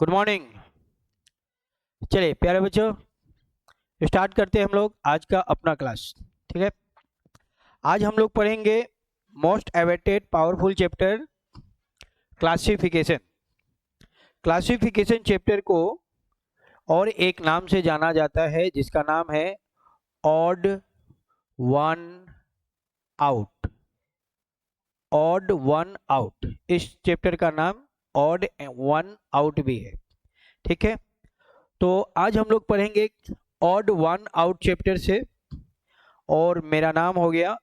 Good morning. चलिए प्यारे बच्चों, स्टार्ट करते हैं हम लोग आज का अपना क्लास। ठीक है, आज हम लोग पढ़ेंगे most awaited powerful chapter classification. Classification chapter को और एक नाम से जाना जाता है जिसका नाम है odd one out. Odd one out, इस चैप्टर का नाम ऑड वन आउट भी है। ठीक है, तो आज हम लोग पढ़ेंगे ऑड वन आउट चैप्टर से, और मेरा नाम हो गया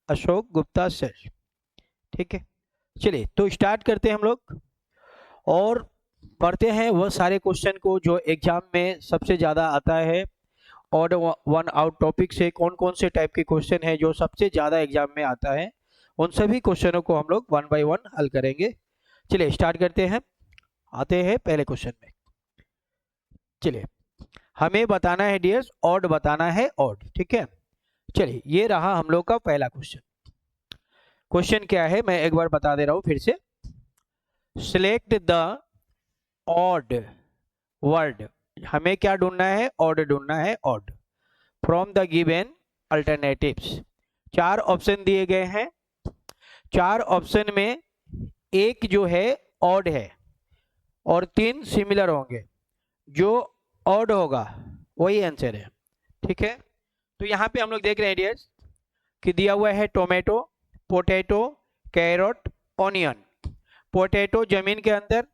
अशोक गुप्ता सर। ठीक है, चलिए तो स्टार्ट करते हैं हम लोग और पढ़ते हैं वह सारे क्वेश्चन को जो एग्जाम में सबसे ज़्यादा आता है। ऑड वन आउट टॉपिक से कौन कौन से टाइप के क्वेश्चन है जो सबसे ज़्यादा एग्जाम में आता है, उन सभी क्वेश्चनों को हम लोग वन बाय वन हल करेंगे। चलिए स्टार्ट करते हैं, आते हैं पहले क्वेश्चन में। चलिए, हमें बताना है डियर्स, ऑड बताना है ऑड। ठीक है, चलिए ये रहा हम लोग का पहला क्वेश्चन। क्वेश्चन क्या है मैं एक बार बता दे रहा हूं फिर से। सिलेक्ट द ऑड वर्ड, हमें क्या ढूंढना है, ऑड ढूंढना है, odd from the given alternatives. चार ऑप्शन दिए गए हैं, चार ऑप्शन में एक जो है ऑड है और तीन सिमिलर होंगे, जो ऑड होगा वही आंसर है। ठीक है, तो यहाँ पे हम लोग देख रहे हैं डियर्स कि दिया हुआ है tomato, potato, carrot, onion. Potato जमीन के अंदर,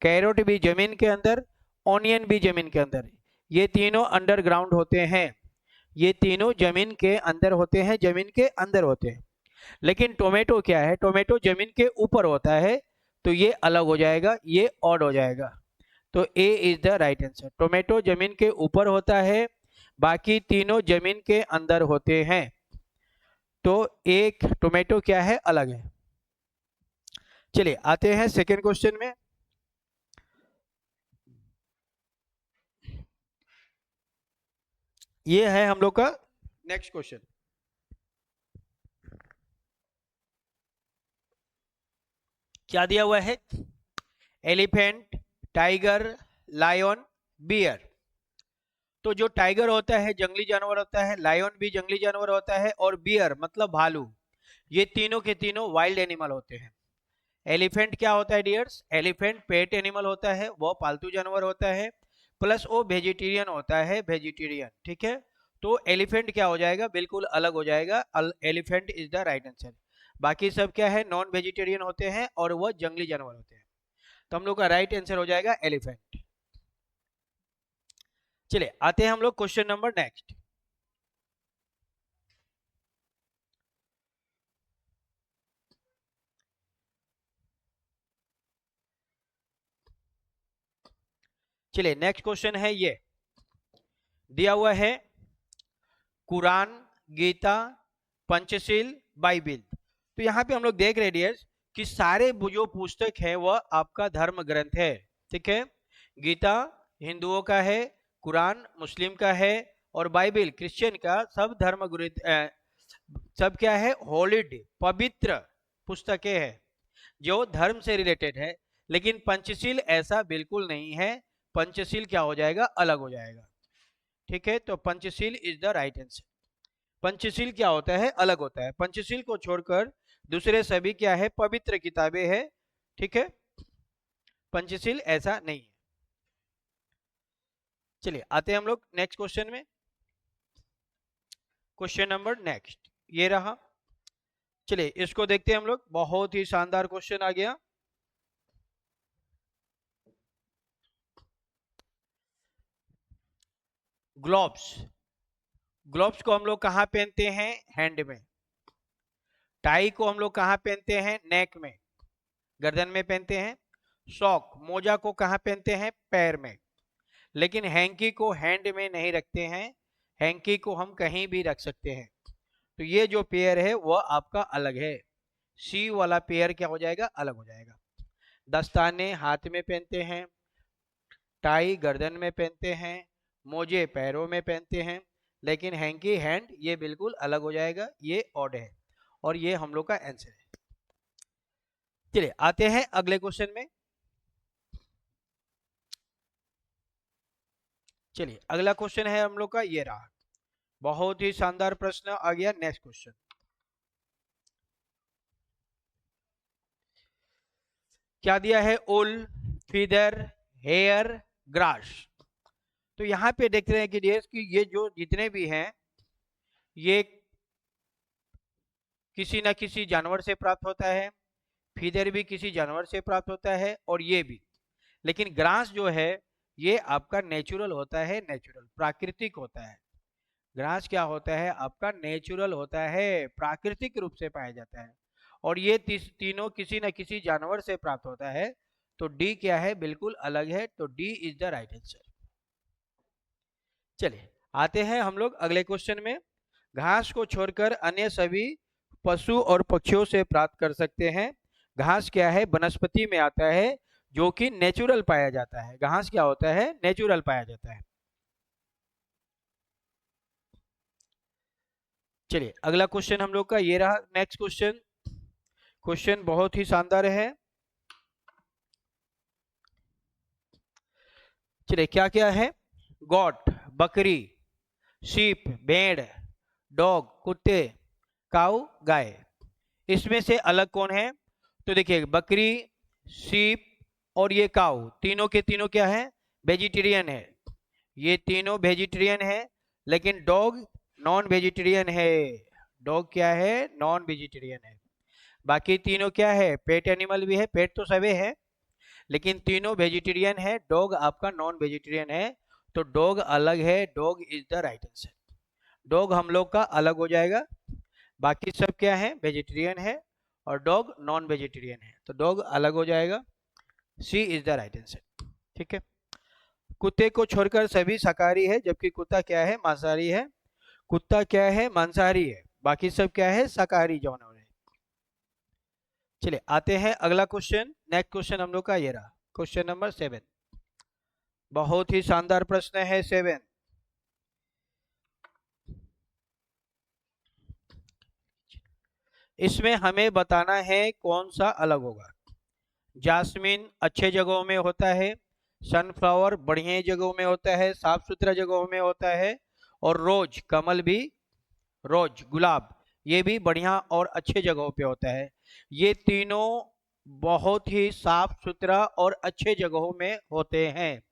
कैरोट भी जमीन के अंदर, ऑनियन भी जमीन के अंदर। ये तीनों अंडरग्राउंड होते हैं, ये तीनों जमीन के अंदर होते हैं, जमीन के अंदर होते हैं। लेकिन टोमेटो क्या है, टोमेटो जमीन के ऊपर होता है, तो ये अलग हो जाएगा, ये ऑड हो जाएगा। तो A is the right answer. Tomato जमीन के ऊपर होता है, बाकी तीनों जमीन के अंदर होते हैं, तो एक टोमेटो क्या है, अलग है। चलिए आते हैं सेकेंड क्वेश्चन में। ये है हम लोग का नेक्स्ट क्वेश्चन। क्या दिया हुआ है, एलिफेंट, टाइगर, लायन, बियर। तो जो टाइगर होता है जंगली जानवर होता है, लायन भी जंगली जानवर होता है, और बियर मतलब भालू, ये तीनों के तीनों वाइल्ड एनिमल होते हैं। एलिफेंट क्या होता है डियर्स, एलिफेंट पेट एनिमल होता है, वो पालतू जानवर होता है, प्लस वो वेजिटेरियन होता है, वेजिटेरियन। ठीक है, तो एलिफेंट क्या हो जाएगा, बिल्कुल अलग हो जाएगा, elephant is the right answer. बाकी सब क्या है, नॉन वेजिटेरियन होते हैं और वह जंगली जानवर होते हैं, तो हम लोग का राइट आंसर हो जाएगा एलिफेंट। चलिए आते हैं हम लोग क्वेश्चन नंबर नेक्स्ट। चलिए नेक्स्ट क्वेश्चन है, ये दिया हुआ है कुरान, गीता, पंचशील, बाइबिल। तो यहाँ पे हम लोग देख रहे हैं कि सारे जो पुस्तक है वह आपका धर्म ग्रंथ है। ठीक है, गीता हिंदुओं का है, कुरान मुस्लिम का है, और बाइबिल क्रिश्चियन का। सब धर्म ग्रंथ, सब क्या है, होलिड पवित्र पुस्तकें हैं जो धर्म से रिलेटेड है। लेकिन पंचशील ऐसा बिल्कुल नहीं है, पंचशील क्या हो जाएगा, अलग हो जाएगा। ठीक है, तो Panchsheel is the right answer. Panchsheel क्या होता है, अलग होता है। पंचशील को छोड़कर दूसरे सभी क्या है, पवित्र किताबें हैं। ठीक है, पंचशील ऐसा नहीं है। चलिए आते हैं हम लोग नेक्स्ट क्वेश्चन में। क्वेश्चन नंबर नेक्स्ट ये रहा। चलिए इसको देखते हैं हम लोग, बहुत ही शानदार क्वेश्चन आ गया। ग्लोव्स, ग्लोव्स को हम लोग कहाँ पहनते हैं, हैंड में। टाई को हम लोग कहाँ पहनते हैं, नेक में, गर्दन में पहनते हैं। सॉक मोजा को कहाँ पहनते हैं, पैर में। लेकिन हैंकी को हैंड में नहीं रखते हैं, हैंकी को हम कहीं भी रख सकते हैं। तो ये जो पेयर है वह आपका अलग है, सी वाला पेयर क्या हो जाएगा, अलग हो जाएगा। दस्ताने हाथ में पहनते हैं, टाई गर्दन में पहनते हैं, मोजे पैरों में पहनते हैं, लेकिन हैंकी हैंड, ये बिल्कुल अलग हो जाएगा, ये ऑड है, और ये हम लोग का आंसर है। चलिए आते हैं अगले क्वेश्चन में। चलिए अगला क्वेश्चन है हम लोग का, ये रहा। बहुत ही शानदार प्रश्न आ गया। नेक्स्ट क्वेश्चन क्या दिया है? उल, फीदर, हेयर, ग्रास। तो यहाँ पे देख रहे हैं कि डियर्स कि ये जो जितने भी हैं ये किसी ना किसी जानवर से प्राप्त होता है, फीदर भी किसी जानवर से प्राप्त होता है और ये भी। लेकिन ग्रास जो है ये आपका नेचुरल होता है, नेचुरल प्राकृतिक होता है। ग्रास क्या होता है? आपका नेचुरल होता है, प्राकृतिक रूप से पाया जाता है। और ये तीनों किसी न किसी जानवर से प्राप्त होता है। तो डी क्या है? बिल्कुल अलग है। तो D is the right answer. चलिए आते हैं हम लोग अगले क्वेश्चन में। घास को छोड़कर अन्य सभी पशु और पक्षियों से प्राप्त कर सकते हैं। घास क्या है? वनस्पति में आता है जो कि नेचुरल पाया जाता है। घास क्या होता है? नेचुरल पाया जाता है। चलिए अगला क्वेश्चन हम लोग का ये रहा। नेक्स्ट क्वेश्चन, क्वेश्चन बहुत ही शानदार है। चलिए क्या क्या है? गॉट बकरी, शीप भेड़, डॉग कुत्ते, काऊ गाय। इसमें से अलग कौन है? तो देखिए बकरी, शीप और ये काऊ तीनों के तीनों क्या है? वेजिटेरियन है। ये तीनों वेजिटेरियन है। लेकिन डॉग नॉन वेजिटेरियन है। डॉग क्या है? नॉन वेजिटेरियन है। बाकी तीनों क्या है? पेट एनिमल भी है। पेट तो सभी है लेकिन तीनों वेजिटेरियन है। डॉग आपका नॉन वेजिटेरियन है। तो डॉग अलग है। Dog is the right answer. Dog हम लोग का अलग हो जाएगा। बाकी सब क्या है? वेजिटेरियन है और डॉग नॉन वेजिटेरियन है। तो डॉग अलग हो जाएगा। सी इज द राइट आंसर। ठीक है। कुत्ते को छोड़कर सभी शाकाहारी है, जबकि कुत्ता क्या है? मांसाहारी है। कुत्ता क्या है? मांसाहारी है। बाकी सब क्या है? शाकाहारी जानवर है। चलिए आते हैं अगला क्वेश्चन। नेक्स्ट क्वेश्चन हम लोग का ये रहा, क्वेश्चन नंबर 7। बहुत ही शानदार प्रश्न है 7। इसमें हमें बताना है कौन सा अलग होगा। जास्मिन अच्छे जगहों में होता है, सनफ्लावर बढ़िया जगहों में होता है, साफ सुथरा जगहों में होता है, और रोज कमल भी, रोज गुलाब ये भी बढ़िया और अच्छे जगहों पे होता है। ये तीनों बहुत ही साफ सुथरा और अच्छे जगहों में होते हैं।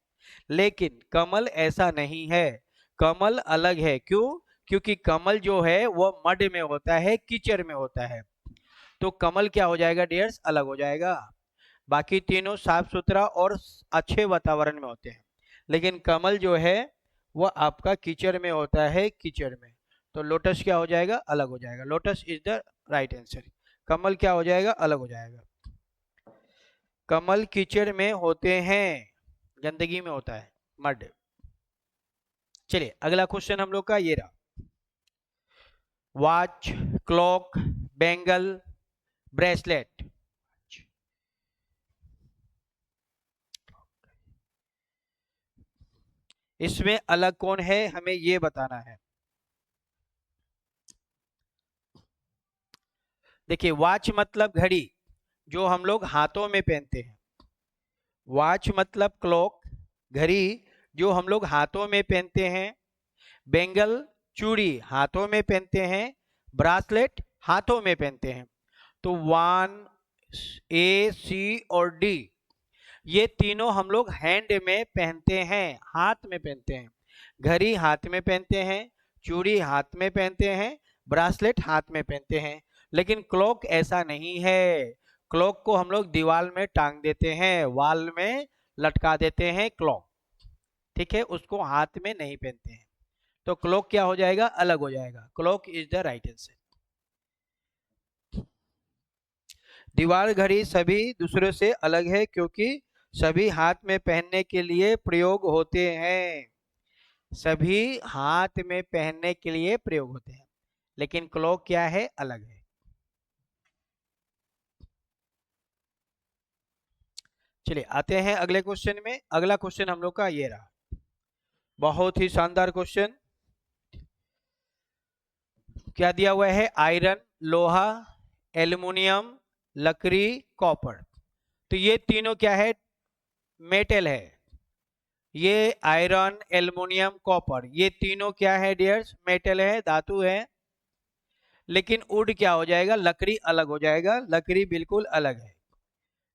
लेकिन कमल ऐसा नहीं है। कमल अलग है। क्यों? क्योंकि कमल जो है वो मड में होता है, कीचड़ में होता है। तो कमल क्या हो जाएगा डियर्स? अलग हो जाएगा। बाकी तीनों साफ सुथरा और अच्छे वातावरण में होते हैं। लेकिन कमल जो है वो आपका कीचड़ में होता है, कीचड़ में। तो लोटस क्या हो जाएगा? अलग हो जाएगा। Lotus is the right answer. कमल क्या हो जाएगा? अलग हो जाएगा। कमल कीचड़ में होते हैं, गंदगी में होता है, मड। चलिए अगला क्वेश्चन हम लोग का ये रहा। Watch, clock, bangle, bracelet. इसमें अलग कौन है? हमें ये बताना है। देखिए वॉच मतलब घड़ी जो हम लोग हाथों में पहनते हैं। वॉच मतलब क्लॉक, घड़ी जो हम लोग हाथों में पहनते हैं। बेंगल चूड़ी हाथों में पहनते हैं। ब्रासलेट हाथों में पहनते हैं। तो 1, A, C और D ये तीनों हम लोग हैंड में पहनते हैं, हाथ में पहनते हैं। घड़ी हाथ में पहनते हैं, चूड़ी हाथ में पहनते हैं, ब्रासलेट हाथ में पहनते हैं। लेकिन क्लॉक ऐसा नहीं है। क्लॉक को हम लोग दीवार में टांग देते हैं, वॉल में लटका देते हैं क्लॉक। ठीक है, उसको हाथ में नहीं पहनते हैं। तो क्लॉक क्या हो जाएगा? अलग हो जाएगा। Clock is the right answer. दीवार घड़ी सभी दूसरों से अलग है क्योंकि सभी हाथ में पहनने के लिए प्रयोग होते हैं। सभी हाथ में पहनने के लिए प्रयोग होते हैं। लेकिन क्लॉक क्या है? अलग है। चलिए आते हैं अगले क्वेश्चन में। अगला क्वेश्चन हम लोग का ये रहा, बहुत ही शानदार क्वेश्चन। क्या दिया हुआ है? आयरन, लोहा, एल्युमिनियम, लकड़ी, कॉपर। तो ये तीनों क्या है? मेटल है। ये आयरन, एल्युमिनियम, कॉपर, ये तीनों क्या है डियर्स? मेटल है, धातु है। लेकिन वुड क्या हो जाएगा? लकड़ी अलग हो जाएगा, लकड़ी बिल्कुल अलग है,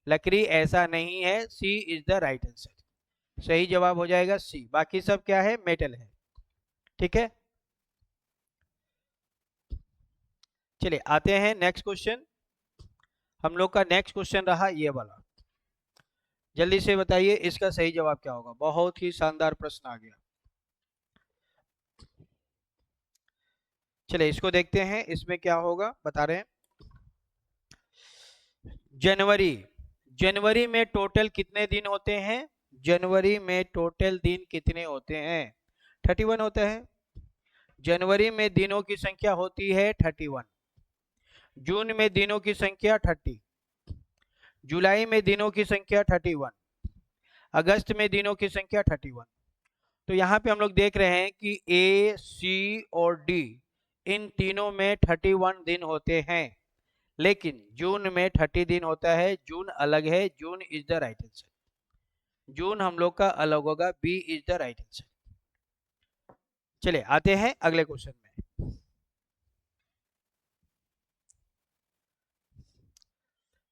लकड़ी ऐसा नहीं है। सी इज द राइट आंसर, सही जवाब हो जाएगा सी। बाकी सब क्या है? मेटल है। ठीक है, चलिए आते हैं नेक्स्ट क्वेश्चन। हम लोग का नेक्स्ट क्वेश्चन रहा ये वाला, जल्दी से बताइए इसका सही जवाब क्या होगा। बहुत ही शानदार प्रश्न आ गया। चलिए इसको देखते हैं, इसमें क्या होगा बता रहे हैं। जनवरी, जनवरी में टोटल कितने दिन होते हैं? जनवरी में टोटल दिन कितने होते हैं? 31 होता है। जनवरी में दिनों की संख्या होती है 31। जून में दिनों की संख्या 30। जुलाई में दिनों की संख्या 31। अगस्त में दिनों की संख्या 31। तो यहाँ पे हम लोग देख रहे हैं कि ए, सी और डी, इन तीनों में 31 दिन होते हैं, लेकिन जून में 30 दिन होता है। जून अलग है, June is the right answer. जून हम लोग का अलग होगा, B is the right answer. चलिए आते हैं अगले क्वेश्चन में।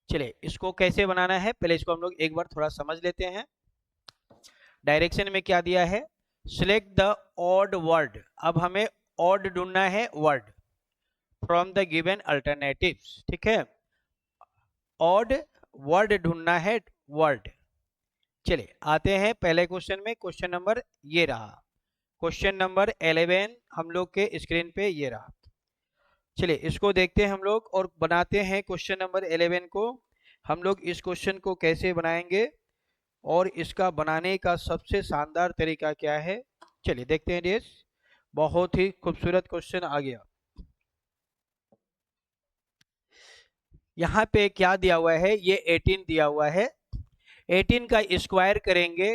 चलिए इसको कैसे बनाना है, पहले इसको हम लोग एक बार थोड़ा समझ लेते हैं। डायरेक्शन में क्या दिया है? Select the odd word. अब हमें ऑड ढूंढना है word from the given alternatives. ठीक है, ऑड वर्ड ढूंढना है, वर्ड। चलिए आते हैं पहले क्वेश्चन में। क्वेश्चन नंबर ये रहा, क्वेश्चन नंबर 11 हम लोग के स्क्रीन पे ये रहा। चलिए इसको देखते हैं हम लोग और बनाते हैं क्वेश्चन नंबर 11 को। हम लोग इस क्वेश्चन को कैसे बनाएंगे और इसका बनाने का सबसे शानदार तरीका क्या है, चलिए देखते हैं डियर्स। बहुत ही खूबसूरत क्वेश्चन आ गया। यहाँ पे क्या दिया हुआ है? ये 18 दिया हुआ है। 18 का स्क्वायर करेंगे,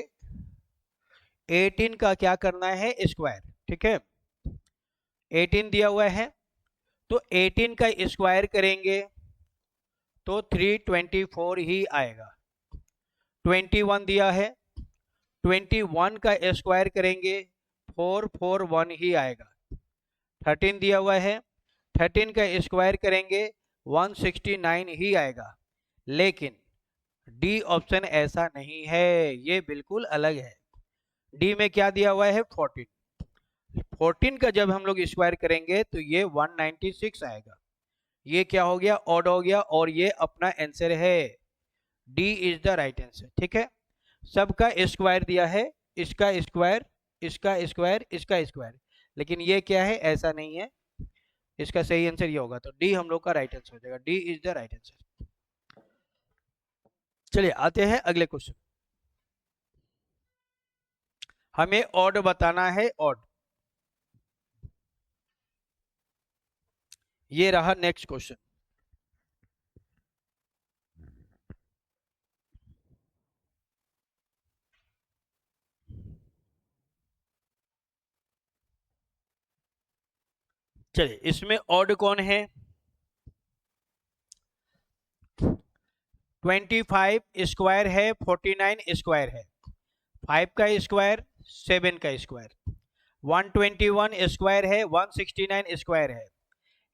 18 का क्या करना है? स्क्वायर। ठीक है, 18 दिया हुआ है तो 18 का स्क्वायर करेंगे तो 324 ही आएगा। 21 दिया है, 21 का स्क्वायर करेंगे 441 ही आएगा। 13 दिया हुआ है, 13 का स्क्वायर करेंगे 169 ही आएगा। लेकिन डी ऑप्शन ऐसा नहीं है, ये बिल्कुल अलग है। डी में क्या दिया हुआ है? 14। 14 का जब हम लोग स्क्वायर करेंगे तो ये 196 आएगा। ये क्या हो गया? ऑड हो गया, और ये अपना आंसर है। D is the right answer. ठीक है, सबका स्क्वायर दिया है, इसका स्क्वायर, इसका स्क्वायर, इसका स्क्वायर, लेकिन ये क्या है? ऐसा नहीं है। इसका सही आंसर ये होगा, तो डी हम लोग का राइट आंसर हो जाएगा। D is the right answer. चलिए आते हैं अगले क्वेश्चन। हमें ऑड बताना है, ऑड। ये रहा नेक्स्ट क्वेश्चन। चलिए इसमें ऑड कौन है? 25 स्क्वायर है, 49 स्क्वायर है, 5 का स्क्वायर, 7 का स्क्वायर, 121 स्क्वायर है, 169 स्क्वायर है,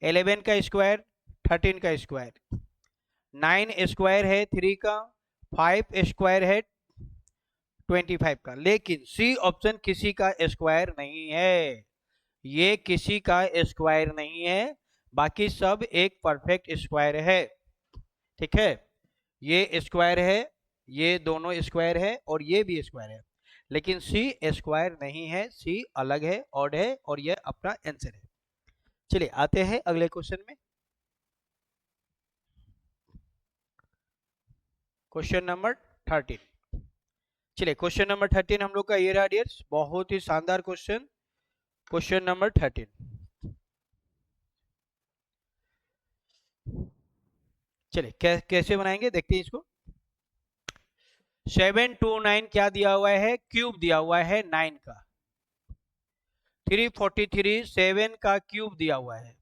11 का स्क्वायर, 13 का स्क्वायर, 9 स्क्वायर है 3 का, 5 स्क्वायर है 25 का। लेकिन सी ऑप्शन किसी का स्क्वायर नहीं है, ये किसी का स्क्वायर नहीं है। बाकी सब एक परफेक्ट स्क्वायर है। ठीक है, ये स्क्वायर है, ये दोनों स्क्वायर है, और ये भी स्क्वायर है, लेकिन सी स्क्वायर नहीं है। सी अलग है, ऑड है, और ये अपना आंसर है। चलिए आते हैं अगले क्वेश्चन में। Question number 13। चलिए क्वेश्चन नंबर 13 हम लोग का ये रहा डियर्स, बहुत ही शानदार क्वेश्चन। क्वेश्चन नंबर 13, चलिए कैसे बनाएंगे देखते हैं इसको। 729 क्या दिया हुआ है? क्यूब दिया हुआ है 9 का। 343 7 का क्यूब दिया हुआ है।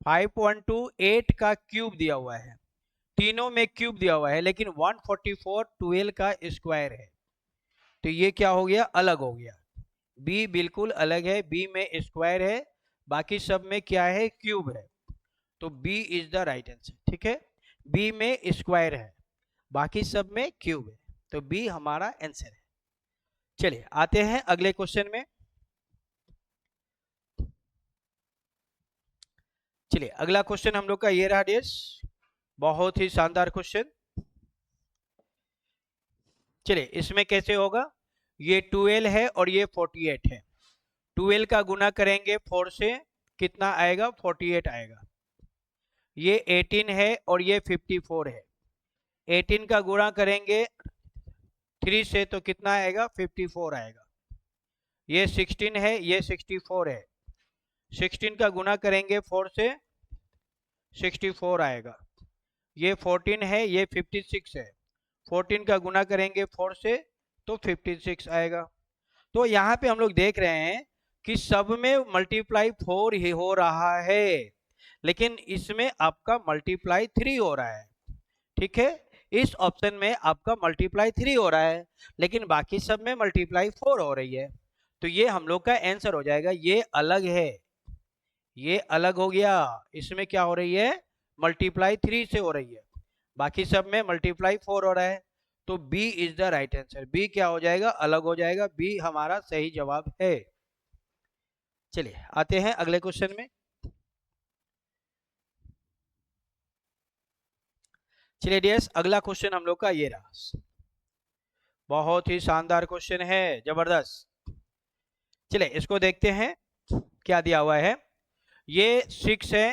512 8 का क्यूब दिया हुआ है। तीनों में क्यूब दिया हुआ है, लेकिन 144 12 का स्क्वायर है। तो ये क्या हो गया, अलग हो गया। बी बिल्कुल अलग है, बी में स्क्वायर है, बाकी सब में क्या है, क्यूब है। तो B is the right answer. ठीक है, बी में स्क्वायर है, बाकी सब में क्यूब है, तो बी हमारा आंसर है। चलिए आते हैं अगले क्वेश्चन में। चलिए अगला क्वेश्चन हम लोग का ये रहा डियर्स, बहुत ही शानदार क्वेश्चन। चलिए इसमें कैसे होगा, ये 12 है और ये 48 है। 12 का गुना करेंगे 4 से, कितना आएगा, 48 आएगा। ये 18 है और ये 54 है। 18 का गुणा करेंगे 3 से तो कितना आएगा, 54 आएगा। ये 16 है, ये 64 है। 16 का गुणा करेंगे 4 से, 64 आएगा। ये 14 है, ये 56 है। 14 का गुणा करेंगे 4 से तो 56 आएगा। तो यहाँ पे हम लोग देख रहे हैं कि सब में मल्टीप्लाई 4 ही हो रहा है, लेकिन इसमें आपका मल्टीप्लाई 3 हो रहा है। ठीक है, इस ऑप्शन में आपका मल्टीप्लाई 3 हो रहा है, लेकिन बाकी सब में मल्टीप्लाई 4 हो रही है। तो ये हम लोग का आंसर हो जाएगा, ये अलग है, ये अलग हो गया। इसमें क्या हो रही है, मल्टीप्लाई 3 से हो रही है, बाकी सब में मल्टीप्लाई 4 हो रहा है। तो B is the right answer. B क्या हो जाएगा, अलग हो जाएगा। बी हमारा सही जवाब है। चलिए आते हैं अगले क्वेश्चन में। चलिए डियर्स अगला क्वेश्चन हम लोग का ये रहा, बहुत ही शानदार क्वेश्चन है, जबरदस्त। चलिए इसको देखते हैं क्या दिया हुआ है। ये 6 है,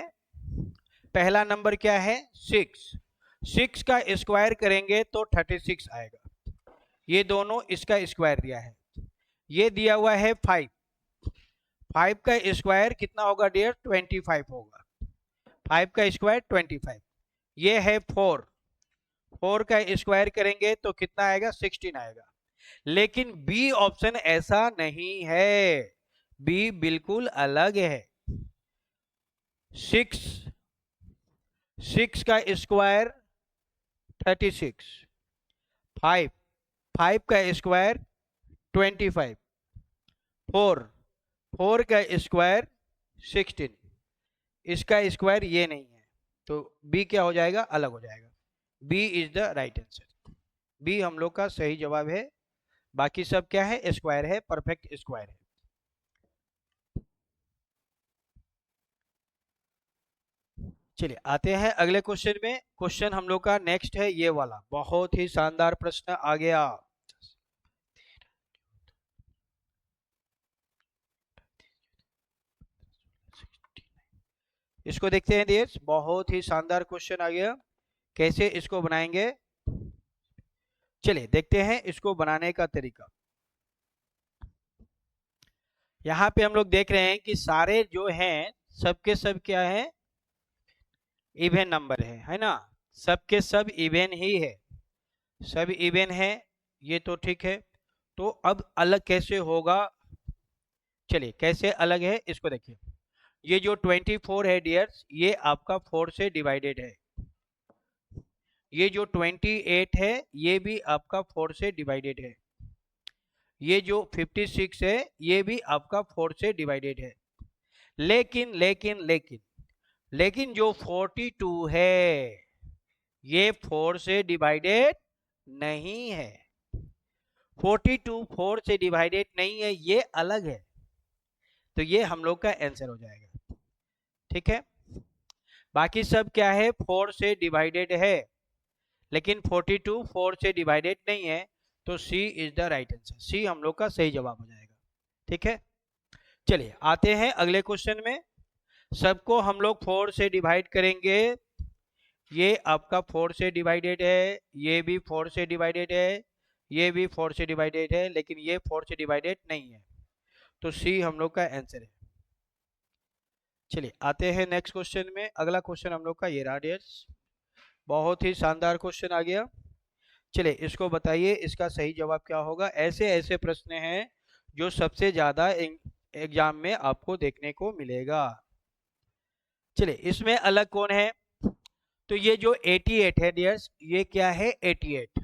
पहला नंबर क्या है, 6। 6 का स्क्वायर करेंगे तो 36 आएगा। ये दोनों इसका स्क्वायर दिया है। ये दिया हुआ है 5। 5 का स्क्वायर कितना होगा डियर, 25 होगा। 5 का स्क्वायर 25। ये है 4। 4 का स्क्वायर करेंगे तो कितना आएगा, 16 आएगा। लेकिन बी ऑप्शन ऐसा नहीं है, बी बिल्कुल अलग है। 6 का स्क्वायर 36, 5 का स्क्वायर 25, 4 का स्क्वायर 16, इसका स्क्वायर ये नहीं है। तो बी क्या हो जाएगा, अलग हो जाएगा। B is the right answer. B हम लोग का सही जवाब है। बाकी सब क्या है, स्क्वायर है, परफेक्ट स्क्वायर है। चलिए आते हैं अगले क्वेश्चन में। क्वेश्चन हम लोग का नेक्स्ट है ये वाला, बहुत ही शानदार प्रश्न आ गया। इसको देखते हैं देश, बहुत ही शानदार क्वेश्चन आ गया। कैसे इसको बनाएंगे, चलिए देखते हैं इसको बनाने का तरीका। यहाँ पे हम लोग देख रहे हैं कि सारे जो हैं सबके सब क्या है, इवन नंबर है ना। सबके सब इवन ही है, सब इवन है, ये तो ठीक है। तो अब अलग कैसे होगा, चलिए कैसे अलग है इसको देखिए। ये जो 24 है डियर्स, ये आपका 4 से डिवाइडेड है। ये जो 28 है, ये भी आपका 4 से डिवाइडेड है। ये जो 56 है, ये भी आपका 4 से डिवाइडेड है। लेकिन लेकिन लेकिन लेकिन जो 42 है, ये 4 से डिवाइडेड नहीं है। 42 4 से डिवाइडेड नहीं है, ये अलग है। तो ये हम लोग का आंसर हो जाएगा। ठीक है, बाकी सब क्या है, 4 से डिवाइडेड है, लेकिन 42 4 से डिवाइडेड नहीं है। तो सी इज द राइट आंसर। सी हम लोग का सही जवाब हो जाएगा। ठीक है, चलिए आते हैं अगले क्वेश्चन में। सबको हम लोग 4 से डिवाइड करेंगे। ये आपका 4 से डिवाइडेड है, ये भी 4 से डिवाइडेड है, ये भी 4 से डिवाइडेड है, लेकिन ये 4 से डिवाइडेड नहीं है। तो सी हम लोग का आंसर है। चलिए आते हैं नेक्स्ट क्वेश्चन में। अगला क्वेश्चन हम लोग का ये रहा डियर्स, बहुत ही शानदार क्वेश्चन आ गया। चलिए इसको बताइए, इसका सही जवाब क्या होगा। ऐसे ऐसे प्रश्न हैं जो सबसे ज्यादा एग्जाम में आपको देखने को मिलेगा। चलिए इसमें अलग कौन है, तो ये जो 88 है डियर्स, ये क्या है 88।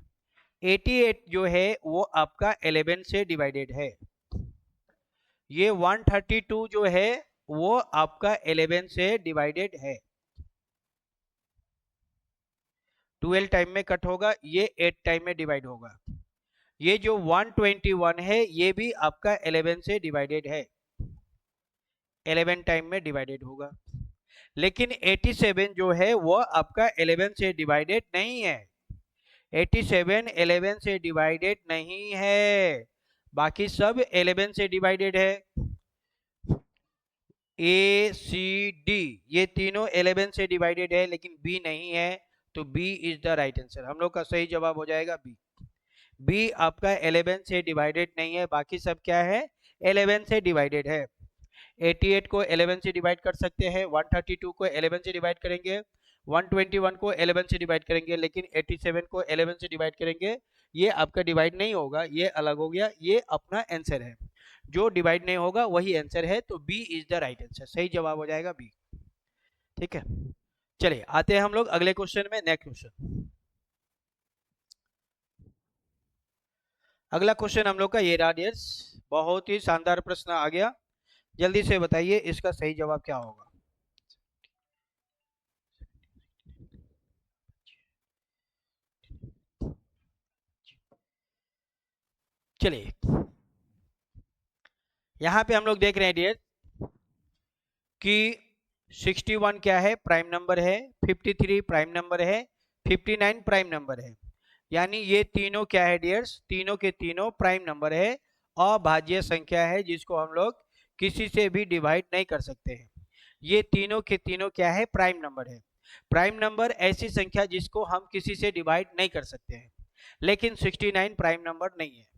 88 जो है वो आपका 11 से डिवाइडेड है। ये 132 जो है वो आपका 11 से डिवाइडेड है। 12 टाइम में कट होगा, ये 8 टाइम में डिवाइड होगा। ये जो 121 है ये भी आपका 11 से डिवाइडेड है, 11 टाइम में डिवाइडेड होगा। लेकिन 87 जो है वो आपका 11 से डिवाइडेड नहीं है। 87 11 से डिवाइडेड नहीं है, बाकी सब 11 से डिवाइडेड है। ए सी डी ये तीनों 11 से डिवाइडेड है, लेकिन बी नहीं है, तो B is the right answer. हम लोग का सही जवाब हो जाएगा बी। बी आपका 11 से डिवाइडेड नहीं है, बाकी सब क्या है, 11 से डिवाइडेड है। 88 को 11 से डिवाइड कर सकते हैं, 132 को 11 से डिवाइड करेंगे, 121 को 11 से डिवाइड करेंगे, लेकिन 87 को 11 से डिवाइड करेंगे, ये आपका डिवाइड नहीं होगा, ये अलग हो गया, ये अपना आंसर है। जो डिवाइड नहीं होगा वही आंसर है, तो B is the right answer, सही जवाब हो जाएगा बी। ठीक है, चलिए आते हैं हम लोग अगले क्वेश्चन में। नेक्स्ट क्वेश्चन, अगला क्वेश्चन हम लोग का ये रहा डियर्स, बहुत ही शानदार प्रश्न आ गया। जल्दी से बताइए इसका सही जवाब क्या होगा। चलिए यहां पे हम लोग देख रहे हैं डियर कि 61 क्या है, प्राइम नंबर है, 53 प्राइम नंबर है, 59 प्राइम नंबर है। यानी ये तीनों क्या है डियर्स, तीनों के तीनों प्राइम नंबर है, अभाज्य संख्या है जिसको हम लोग किसी से भी डिवाइड नहीं कर सकते हैं। ये तीनों के तीनों क्या है, प्राइम नंबर है। प्राइम नंबर ऐसी संख्या जिसको हम किसी से डिवाइड नहीं कर सकते हैं, लेकिन 69 प्राइम नंबर नहीं है।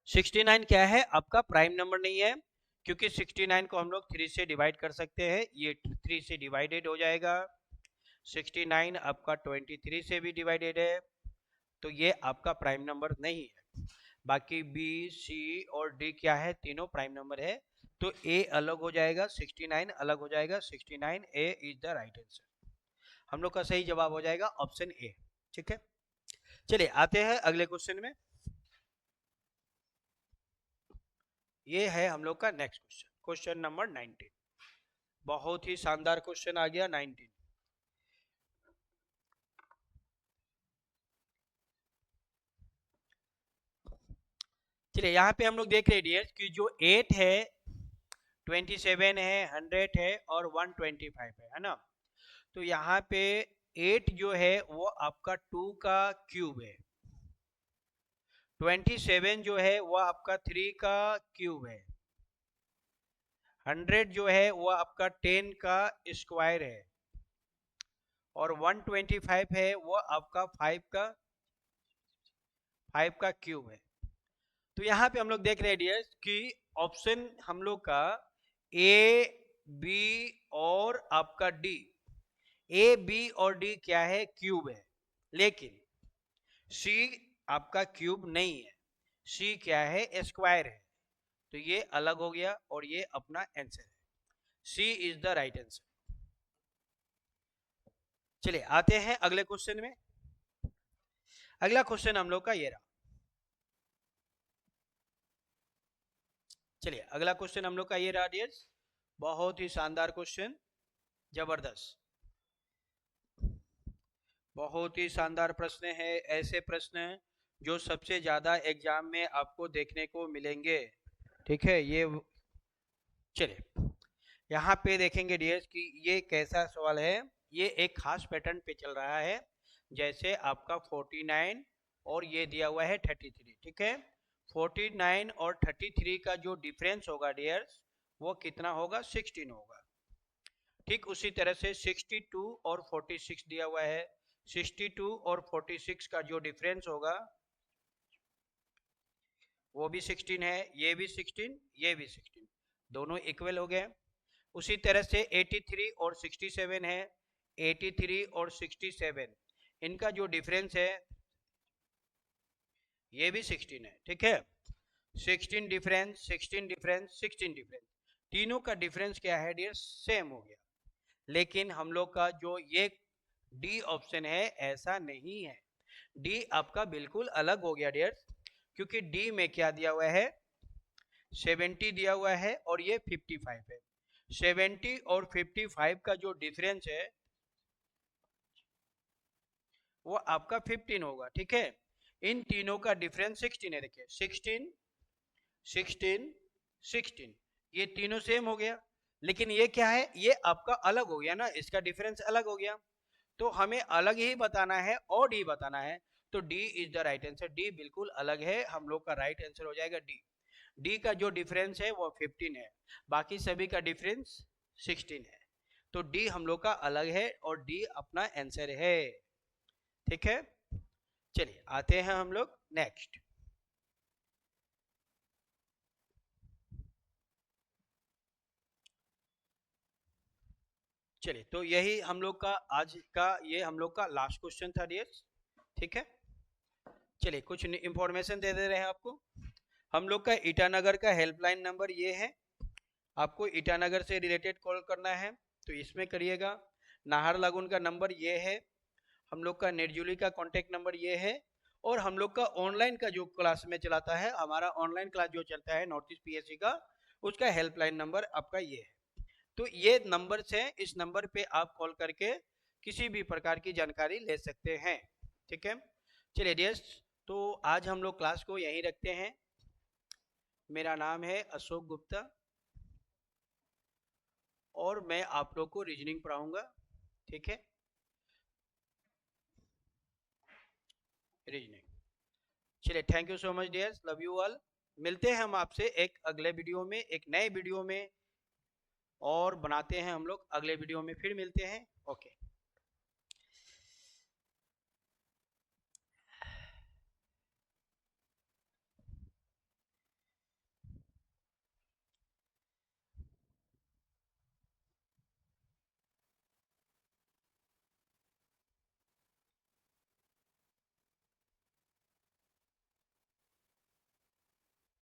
69 क्या है, आपका प्राइम नंबर नहीं है, क्योंकि 69 को हम लोग 3 से डिवाइड कर सकते हैं, ये 3 से डिवाइडेड हो जाएगा। 69 आपका 23 से भी डिवाइडेड है, तो ये आपका प्राइम नंबर नहीं है। बाकी बी सी और डी क्या है, तीनों प्राइम नंबर है, तो ए अलग हो जाएगा, 69 अलग हो जाएगा, 69 ए इज द राइट आंसर। हम लोग का सही जवाब हो जाएगा ऑप्शन ए। ठीक है, चलिए आते हैं अगले क्वेश्चन में। ये है हम लोग का नेक्स्ट क्वेश्चन, क्वेश्चन नंबर 19। बहुत ही शानदार क्वेश्चन आ गया 19। चलिए यहाँ पे हम लोग देख रहे हैं डियर कि जो 8 है, 27 है, 100 है और 125 है ना। तो यहाँ पे 8 जो है वो आपका 2 का क्यूब है, 27 जो है वो आपका 3 का क्यूब है, 100 जो है वो आपका 10 का स्क्वायर है, और 125 है वो आपका 5 का क्यूब है। तो यहाँ पे हम लोग देख रहे हैं डियर कि ऑप्शन हम लोग का ए बी और आपका डी, ए बी और डी क्या है, क्यूब है, लेकिन सी आपका क्यूब नहीं है, सी क्या है, स्क्वायर है, तो ये अलग हो गया और ये अपना आंसर है, सी इज द राइट आंसर। चलिए आते हैं अगले क्वेश्चन में। अगला क्वेश्चन हम लोग का ये रहा। चलिए अगला क्वेश्चन हम लोग का ये रहा डियर्स, बहुत ही शानदार क्वेश्चन, जबरदस्त, बहुत ही शानदार प्रश्न है, ऐसे प्रश्न जो सबसे ज्यादा एग्जाम में आपको देखने को मिलेंगे। ठीक है, ये चलिए यहाँ पे देखेंगे डियर्स कि ये कैसा सवाल है। ये एक खास पैटर्न पे चल रहा है, जैसे आपका 49 और ये दिया हुआ है 33। ठीक है, 49 और 33 का जो डिफरेंस होगा डियर्स वो कितना होगा, 16 होगा। ठीक उसी तरह से 62 और 46 दिया हुआ है, 62 और 46 का जो डिफरेंस होगा वो भी 16 है, ये भी 16, ये भी 16, दोनों इक्वल हो गए। उसी तरह से 83 और 67 है, 83 और 67 इनका जो डिफरेंस है ये भी 16 है। ठीक है, 16 डिफरेंस, 16 डिफरेंस, 16 डिफरेंस, तीनों का डिफरेंस क्या है डियर, सेम हो गया। लेकिन हम लोग का जो ये डी ऑप्शन है ऐसा नहीं है, डी आपका बिल्कुल अलग हो गया डियर, क्योंकि डी में क्या दिया हुआ है, 70 दिया हुआ है और ये 55 है। 70 और 55 का जो डिफरेंस है वो आपका 15 होगा, ठीक है। इन तीनों का डिफरेंस 16 है, देखिए 16, 16, 16, ये तीनों सेम हो गया। लेकिन ये क्या है, ये आपका अलग हो गया ना, इसका डिफरेंस अलग हो गया, तो हमें अलग ही बताना है और डी बताना है। तो D is the right answer, D बिल्कुल अलग है, हम लोग का राइट आंसर हो जाएगा डी। डी का जो डिफरेंस है वो 15 है, बाकी सभी का डिफरेंस 16 है, तो डी हम लोग का अलग है और डी अपना आंसर है, ठीक है। चलिए आते हैं हम लोग नेक्स्ट। चलिए तो यही हम लोग का आज का ये हम लोग का लास्ट क्वेश्चन था डियर्स, ठीक है। चलिए कुछ इंफॉर्मेशन दे रहे हैं आपको। हम लोग का ईटानगर का हेल्पलाइन नंबर ये है, आपको ईटानगर से रिलेटेड कॉल करना है तो इसमें करिएगा। नाहरलगुन का नंबर ये है, हम लोग का निर्जुली का कॉन्टेक्ट नंबर ये है, और हम लोग का ऑनलाइन का जो क्लास में चलाता है, हमारा ऑनलाइन क्लास जो चलता है नॉर्थ ईस्ट पीएससी का, उसका हेल्पलाइन नंबर आपका ये है। तो ये नंबर से, इस नंबर पे आप कॉल करके किसी भी प्रकार की जानकारी ले सकते हैं, ठीक है। चलिए डियर्स, तो आज हम लोग क्लास को यहीं रखते हैं। मेरा नाम है अशोक गुप्ता और मैं आप लोग को रीजनिंग पढ़ाऊंगा, ठीक है, रीजनिंग। चलिए thank you so much dears, love you all. मिलते हैं हम आपसे एक अगले वीडियो में, एक नए वीडियो में, और बनाते हैं हम लोग अगले वीडियो में, फिर मिलते हैं, ओके।